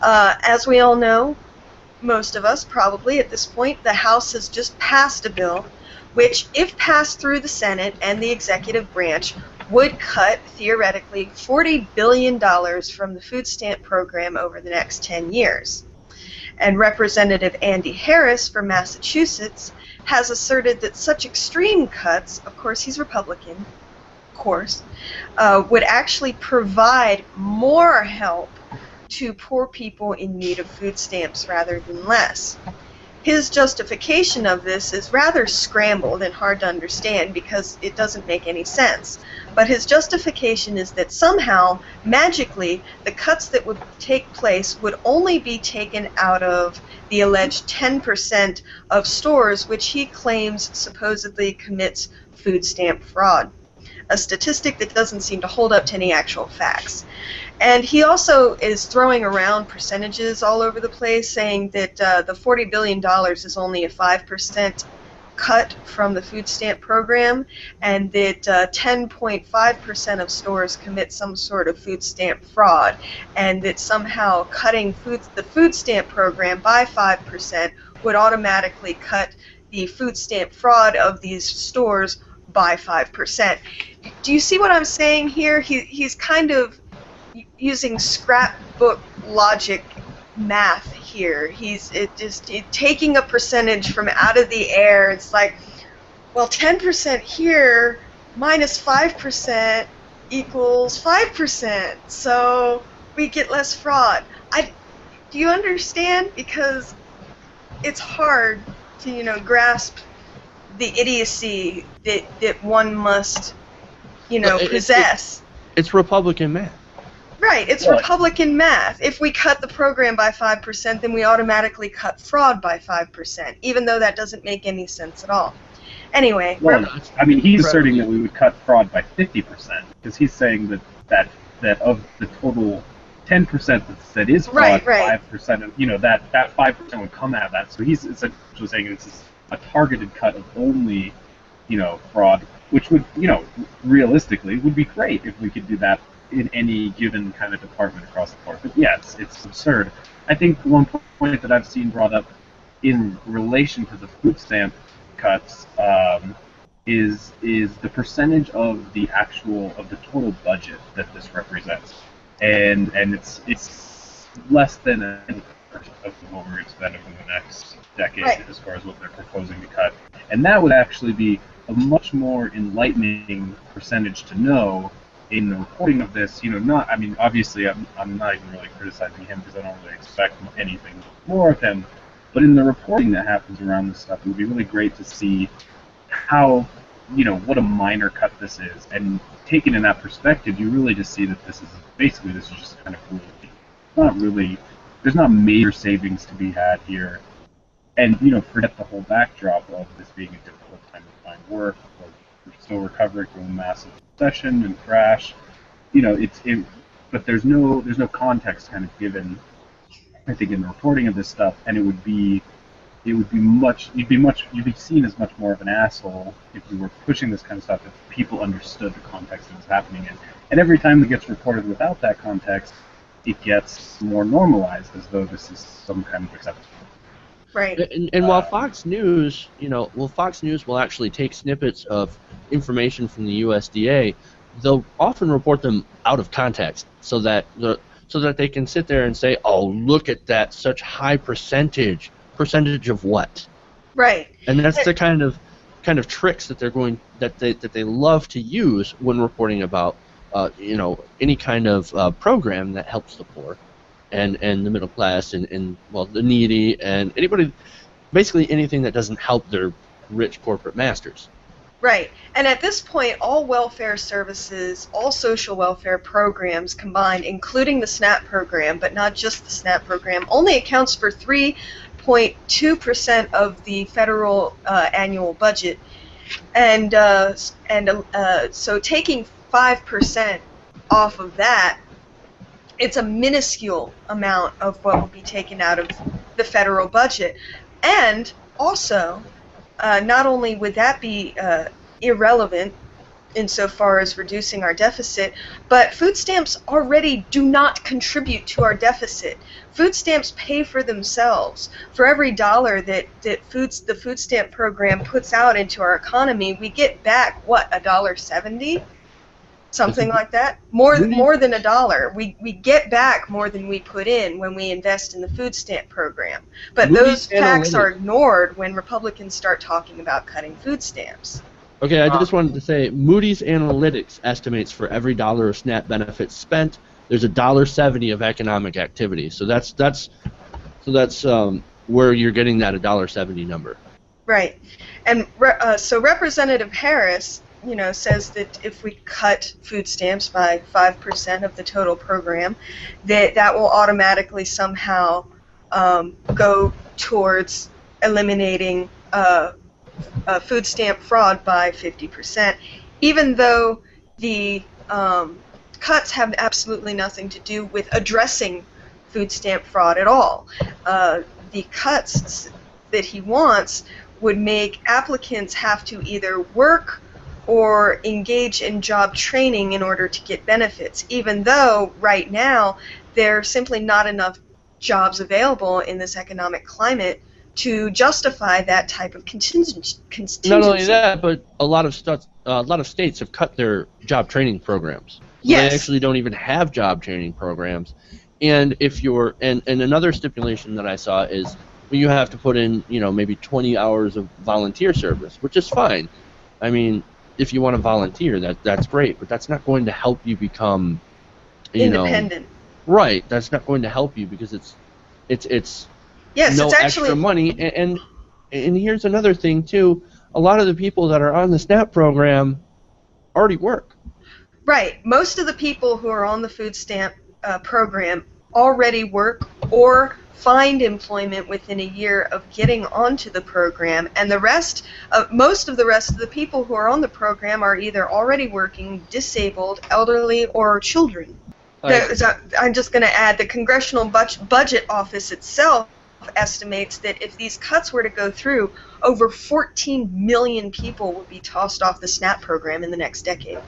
As we all know, most of us probably at this point, the House has just passed a bill which, if passed through the Senate and the executive branch, would cut, theoretically, $40 billion from the food stamp program over the next 10 years. And Representative Andy Harris from Massachusetts has asserted that such extreme cuts, of course he's Republican, of course, would actually provide more help to poor people in need of food stamps rather than less. His justification of this is rather scrambled and hard to understand because it doesn't make any sense. But his justification is that somehow, magically, the cuts that would take place would only be taken out of the alleged 10% of stores which he claims supposedly commits food stamp fraud, a statistic that doesn't seem to hold up to any actual facts. And he also is throwing around percentages all over the place, saying that the $40 billion is only a 5% cut from the food stamp program, and that 10.5% of stores commit some sort of food stamp fraud, and that somehow cutting the food stamp program by 5% would automatically cut the food stamp fraud of these stores by 5%. Do you see what I'm saying here? He's kind of using scrapbook logic math here. He's taking a percentage from out of the air. It's like, well, 10% here minus 5% equals 5%, so we get less fraud. Do you understand? Because it's hard to, grasp the idiocy that one must, possess. It's Republican math. Right, it's Republican math. If we cut the program by 5%, then we automatically cut fraud by 5%, even though that doesn't make any sense at all. Anyway. Well, he's asserting that we would cut fraud by 50%, because he's saying that of the total 10% that is fraud, 5% of, that 5% would come out of that. So he's essentially saying this is a targeted cut of only, fraud, which would, realistically would be great if we could do that in any given kind of department across the board. But yeah, it's absurd. I think one point that I've seen brought up in relation to the food stamp cuts is the percentage of the total budget that this represents, and it's less than 10% of what we're expending in the next decade as far as what they're proposing to cut, and that would actually be a much more enlightening percentage to know in the reporting of this. Obviously I'm not even really criticizing him because I don't really expect anything more of him, but in the reporting that happens around this stuff, it would be really great to see how, what a minor cut this is, and taken in that perspective, you really just see that this is just kind of there's not major savings to be had here, and forget the whole backdrop of this being a difficult time to find work, or we're still recovering from a massive recession and crash, but there's no context kind of given, I think, in the reporting of this stuff, and you'd be seen as much more of an asshole if you were pushing this kind of stuff if people understood the context that was happening in. And every time it gets reported without that context, it gets more normalized as though this is some kind of acceptable. Right. And while Fox News will actually take snippets of information from the USDA, they'll often report them out of context so that they can sit there and say, "Oh, look at that, such high percentage of what?" Right. And that's the kind of tricks that they love to use when reporting about any kind of program that helps the poor and the middle class and the needy and basically anything that doesn't help their rich corporate masters. Right. And at this point, all welfare services, all social welfare programs combined, including the SNAP program, but not just the SNAP program, only accounts for 3.2% of the federal annual budget. And so taking 5% off of that, it's a minuscule amount of what will be taken out of the federal budget. And also, not only would that be irrelevant insofar as reducing our deficit, but food stamps already do not contribute to our deficit. Food stamps pay for themselves. For every dollar that the food stamp program puts out into our economy, we get back, what, $1.70? Something like that. More than $1. We get back more than we put in when we invest in the food stamp program. But those facts are ignored when Republicans start talking about cutting food stamps. Okay, I just wanted to say, Moody's Analytics estimates for every dollar of SNAP benefits spent, there's $1.70 of economic activity. So that's where you're getting that $1.70 number. Right, and so Representative Harris, says that if we cut food stamps by 5% of the total program, that will automatically somehow go towards eliminating food stamp fraud by 50%, even though the cuts have absolutely nothing to do with addressing food stamp fraud at all. The cuts that he wants would make applicants have to either work or engage in job training in order to get benefits, even though right now there are simply not enough jobs available in this economic climate to justify that type of contingency. Not only that, but a lot of states have cut their job training programs. Yes. They actually don't even have job training programs. And if you're and another stipulation that I saw is you have to put in, maybe 20 hours of volunteer service, which is fine. I mean, if you want to volunteer, that's great, but that's not going to help you become independent. Right. That's not going to help you because it's yes, no it's actually extra money. And here's another thing too. A lot of the people that are on the SNAP program already work. Right. Most of the people who are on the food stamp program already work or find employment within a year of getting onto the program, and most of the rest of the people who are on the program are either already working, disabled, elderly, or children. I'm just going to add, the Congressional Budget Office itself estimates that if these cuts were to go through, over 14 million people would be tossed off the SNAP program in the next decade.